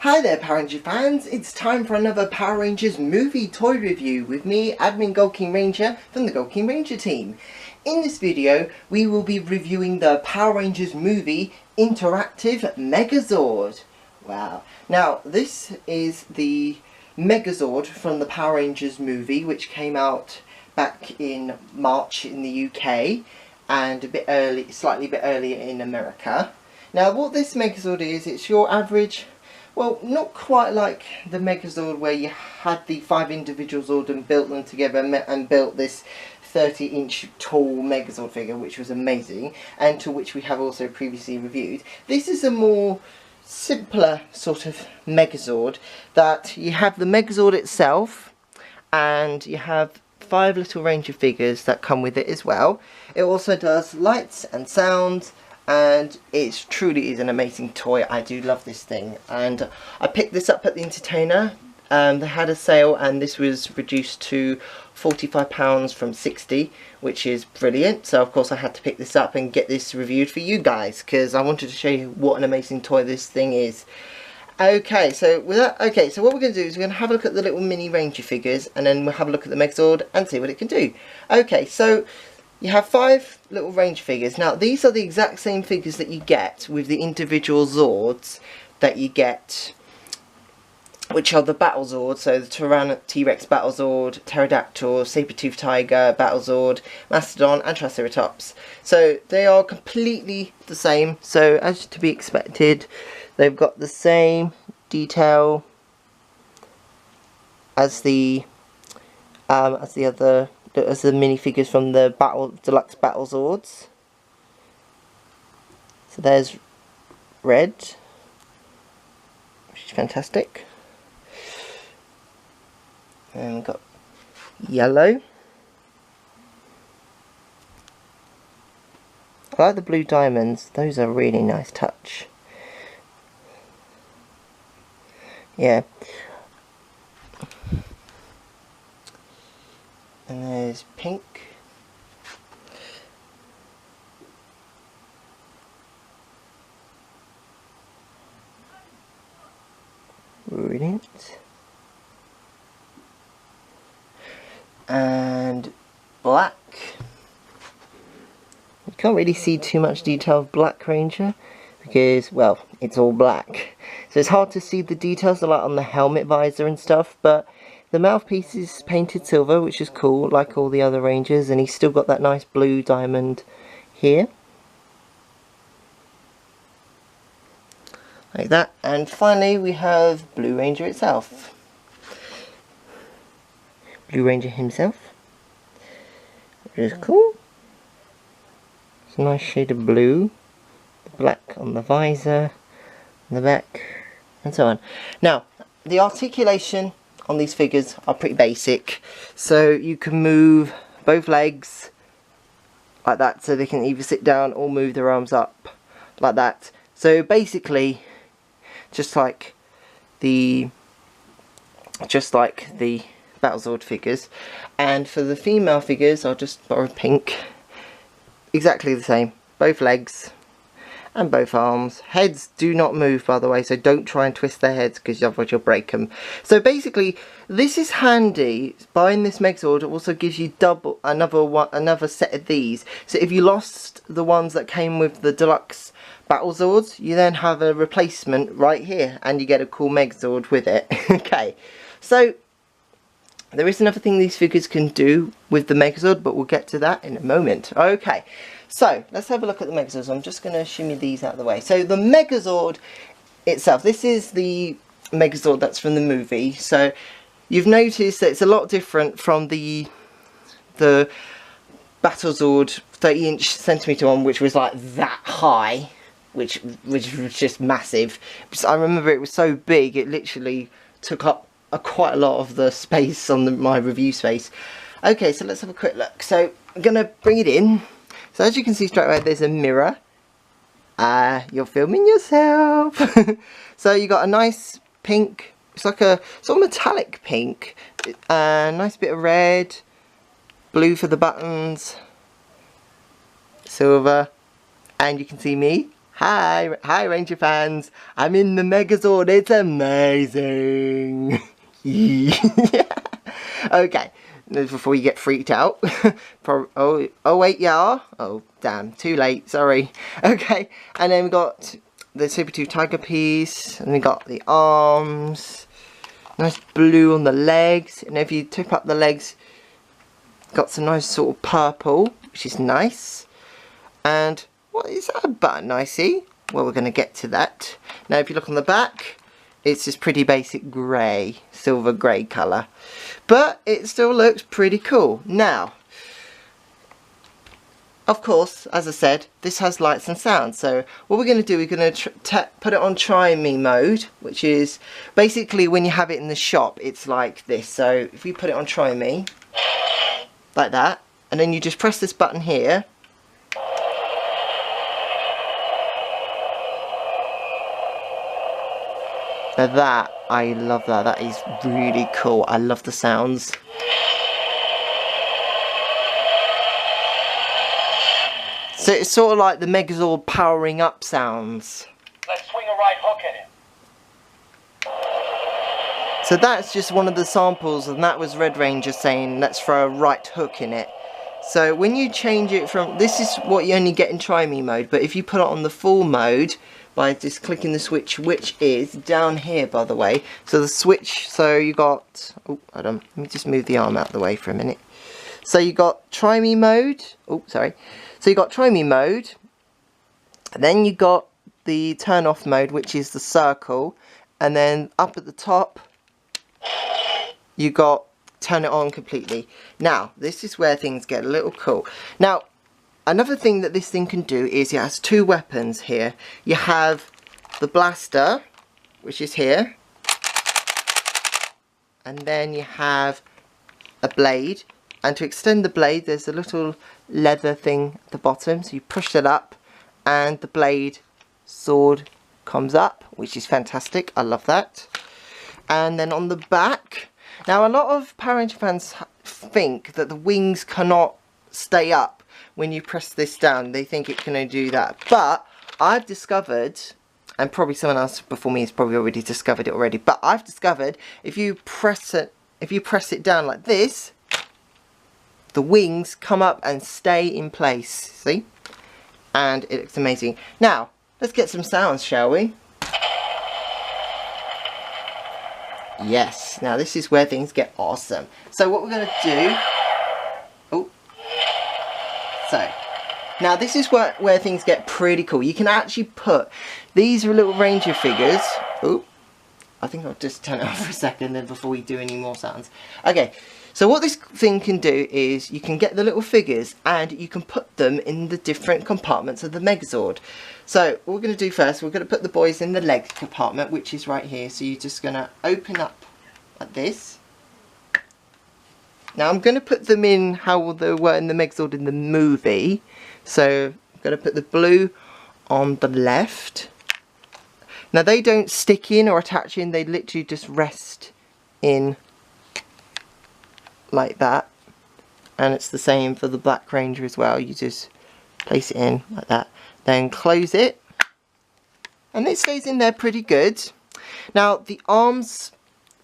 Hi there Power Ranger fans, it's time for another Power Rangers movie toy review with me, Admin GoldKingRanger from the GoldKingRanger team. In this video we will be reviewing the Power Rangers movie Interactive Megazord. Wow. Now this is the Megazord from the Power Rangers movie, which came out back in March in the UK and a bit early, slightly bit earlier in America. Now what this Megazord is, it's your average, well, not quite like the Megazord where you had the 5 individual Zords and built them together and built this 30-inch tall Megazord figure, which was amazing, and to which we have also previously reviewed. This is a more simpler sort of Megazord, that you have the Megazord itself and you have 5 little Ranger figures that come with it as well. It also does lights and sounds, and it truly is an amazing toy. I do love this thing, and I picked this up at the Entertainer. They had a sale and this was reduced to £45 from £60, which is brilliant. So of course I had to pick this up and get this reviewed for you guys, because I wanted to show you what an amazing toy this thing is. Okay, so with that, so what we're going to do is we're going to have a look at the little mini Ranger figures, and then we'll have a look at the Megazord and see what it can do. Okay, so you have 5 little Ranger figures. Now these are the exact same figures that you get with the individual Zords that you get, which are the Battle Zords. So the T-Rex Battle Zord, Pterodactyl, Saber-Tooth Tiger Battle Zord, Mastodon and Triceratops. So they are completely the same. So as to be expected, they've got the same detail as the minifigures from the Deluxe Battle Zords. So there's red, which is fantastic. And we've got yellow. I like the blue diamonds, those are a really nice touch. Yeah. And there's pink. Brilliant. And black. You can't really see too much detail of Black Ranger because, well, it's all black. So it's hard to see the details a lot on the helmet visor and stuff, but the mouthpiece is painted silver, which is cool, like all the other Rangers, and he's still got that nice blue diamond here. Like that. And finally we have Blue Ranger itself. Blue Ranger himself, which is cool. It's a nice shade of blue, the black on the visor, on the back, and so on. Now, the articulation on these figures are pretty basic, so you can move both legs like that, so they can either sit down or move their arms up like that. So basically, just like the Battlezord figures. And for the female figures, I'll just borrow pink. Exactly the same, both legs and both arms. Heads do not move, by the way, so don't try and twist their heads because otherwise you'll break them. So basically, this is handy. Buying this Megazord also gives you another set of these. So if you lost the ones that came with the Deluxe Battle Zords, you then have a replacement right here, and you get a cool Megazord with it. Okay, so there is another thing these figures can do with the Megazord, but we'll get to that in a moment. Okay, so let's have a look at the Megazord. I'm just going to shimmy these out of the way. So the Megazord itself, this is the Megazord that's from the movie. So you've noticed that it's a lot different from the Battlezord 30-inch centimetre one, which was like that high, which was just massive. I remember it was so big, it literally took up quite a lot of the space on my review space. Okay, so let's have a quick look. So I'm going to bring it in. So as you can see straight away, there's a mirror. You're filming yourself. So you got a nice pink, it's like a sort of metallic pink, nice bit of red, blue for the buttons, silver, and you can see me. Hi Ranger fans, I'm in the Megazord, it's amazing. Okay, before you get freaked out. Oh wait, yeah, oh damn, too late, sorry. Okay, and then we got the Super 2 Tiger piece, and we got the arms, nice blue on the legs, and if you tip up the legs, got some nice sort of purple, which is nice. And what is that a button I see? Well, we're going to get to that. Now if you look on the back, it's this pretty basic grey, silver grey colour. But it still looks pretty cool. Now, of course, as I said, this has lights and sounds. So what we're going to do, we're going to put it on Try Me mode, which is basically when you have it in the shop, it's like this. So if we put it on Try Me, like that, and then you just press this button here. Now that, I love that. That is really cool. I love the sounds. So it's sort of like the Megazord powering up sounds. Let's swing a right hook in it. So that's just one of the samples, and that was Red Ranger saying let's throw a right hook in it. So when you change it from, this is what you only get in Try Me mode, but if you put it on the full mode by just clicking the switch, which is down here by the way, so the switch, so you got, oh hold on, let me just move the arm out of the way for a minute. So you got Try Me mode, oh sorry, so you got Try Me mode, and then you got the turn off mode, which is the circle, and then up at the top you got turn it on completely. Now this is where things get a little cool. Now another thing that this thing can do is it has two weapons here. You have the blaster, which is here, and then you have a blade, and to extend the blade there's a little leather thing at the bottom, so you push it up and the blade sword comes up, which is fantastic. I love that. And then on the back, now a lot of Power Ranger fans think that the wings cannot stay up when you press this down. They think it can only do that, but I've discovered, and probably someone else before me has probably already discovered it already, but I've discovered if you press it down like this, the wings come up and stay in place, see? And it looks amazing. Now let's get some sounds, shall we? Yes, now this is where things get awesome. So what we're going to do, oh, so now this is where things get pretty cool. You can actually put, these are little Ranger figures. Oh, I think I'll just turn it off for a second then before we do any more sounds. Okay, so what this thing can do is you can get the little figures and you can put them in the different compartments of the Megazord. So what we're going to do first, we're going to put the boys in the leg compartment, which is right here. So you're just going to open up like this. Now I'm going to put them in how they were in the Megazord in the movie. So I'm going to put the blue on the left. Now they don't stick in or attach in, they literally just rest in like that. And it's the same for the Black Ranger as well. You just place it in like that. Then close it. And it stays in there pretty good. Now the arms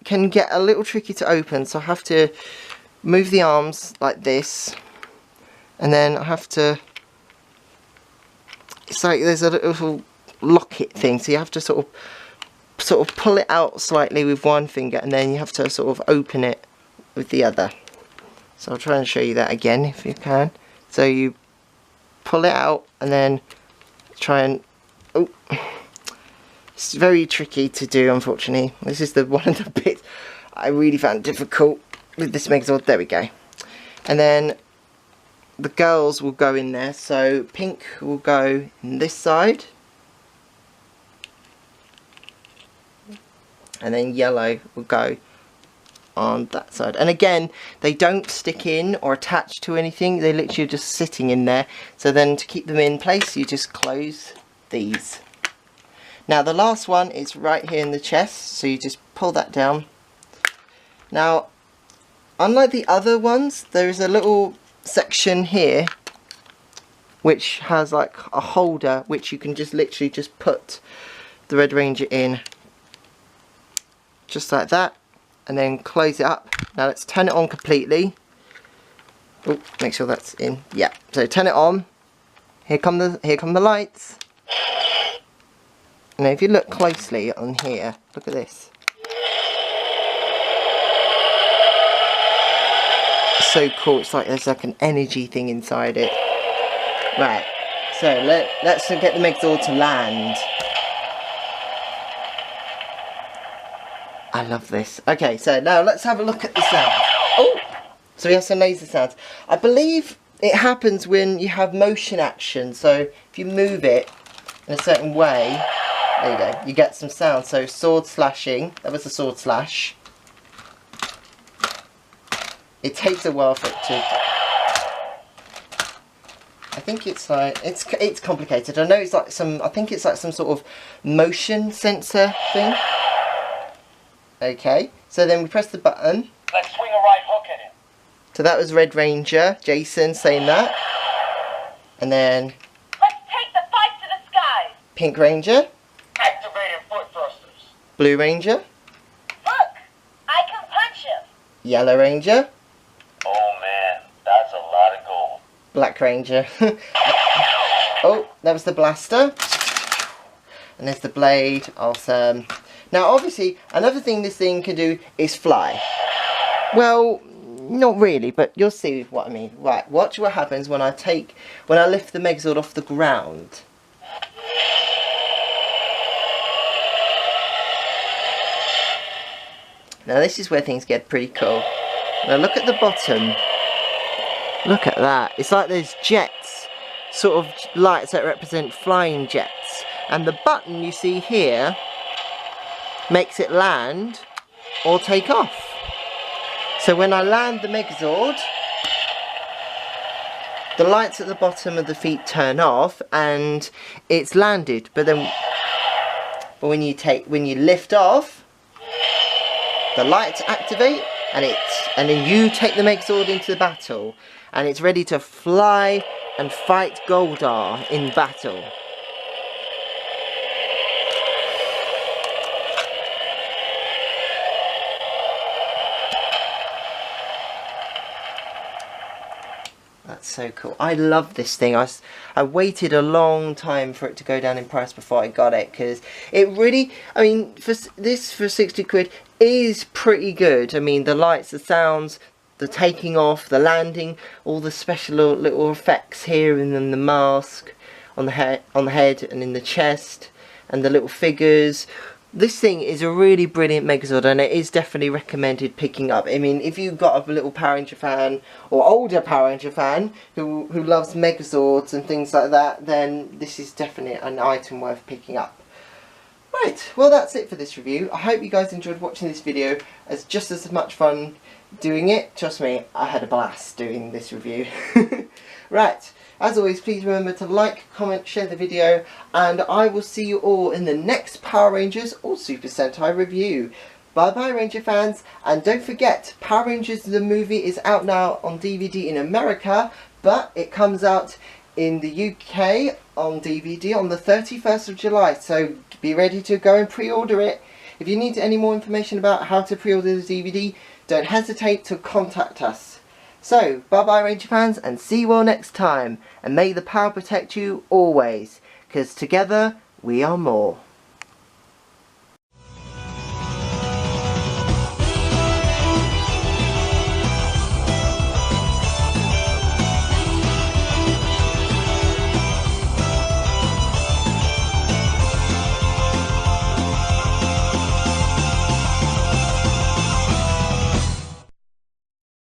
can get a little tricky to open, so I have to move the arms like this. And then I have to, it's like there's a little locket thing, so you have to sort of pull it out slightly with one finger, and then you have to sort of open it with the other. So I'll try and show you that again if you can. So you pull it out and then try and, oh, it's very tricky to do, unfortunately. This is one of the bits I really found difficult with this Megazord. There we go. And then the girls will go in there, so pink will go in this side, and then yellow will go on that side. And again, they don't stick in or attach to anything, they're literally just sitting in there. So then to keep them in place, you just close these. Now the last one is right here in the chest, so you just pull that down. Now unlike the other ones, there is a little section here which has like a holder which you can just literally just put the Red Ranger in just like that, and then close it up. Now let's turn it on completely. Oh, make sure that's in. Yeah, so turn it on. Here come the lights. Now if you look closely on here, look at this. It's so cool. It's like there's like an energy thing inside it. Right, so let's get the Megazord to land. I love this. Okay, so now let's have a look at the sound. Oh, so we have some laser sounds. I believe it happens when you have motion action. So if you move it in a certain way, there you go, you get some sound. So sword slashing, that was a sword slash. It takes a while for it to... I think it's like, it's complicated. I know it's like some, I think it's like some sort of motion sensor thing. Okay, so then we press the button. Let's swing a right hook at him. So that was Red Ranger, Jason saying that. And then... Let's take the fight to the skies. Pink Ranger. Activating foot thrusters. Blue Ranger. Look, I can punch him. Yellow Ranger. Oh man, that's a lot of gold. Black Ranger. Oh, that was the blaster. And there's the blade. Awesome. Now obviously, another thing this thing can do is fly. Well, not really, but you'll see what I mean. Right, watch what happens when I lift the Megazord off the ground. Now this is where things get pretty cool. Now look at the bottom. Look at that. It's like there's jets, sort of lights that represent flying jets. And the button you see here makes it land or take off. So when I land the Megazord, the lights at the bottom of the feet turn off and it's landed. But when you lift off, the lights activate and then you take the Megazord into the battle and it's ready to fly and fight Goldar in battle. That's so cool. I love this thing. I waited a long time for it to go down in price before I got it, because it really, I mean, for 60 quid is pretty good. I mean, the lights, the sounds, the taking off, the landing, all the special little effects here, and then the mask on the head and in the chest, and the little figures. This thing is a really brilliant Megazord, and it is definitely recommended picking up. I mean, if you've got a little Power Ranger fan, or older Power Ranger fan, who loves Megazords and things like that, then this is definitely an item worth picking up. Right, well that's it for this review. I hope you guys enjoyed watching this video as just as much fun doing it. Trust me, I had a blast doing this review. Right. As always, please remember to like, comment, share the video, and I will see you all in the next Power Rangers or Super Sentai review. Bye bye Ranger fans, and don't forget, Power Rangers the movie is out now on DVD in America, but it comes out in the UK on DVD on the 31st of July, so be ready to go and pre-order it. If you need any more information about how to pre-order the DVD, don't hesitate to contact us. So, bye bye Ranger fans, and see you all next time, and may the power protect you always, because together we are more.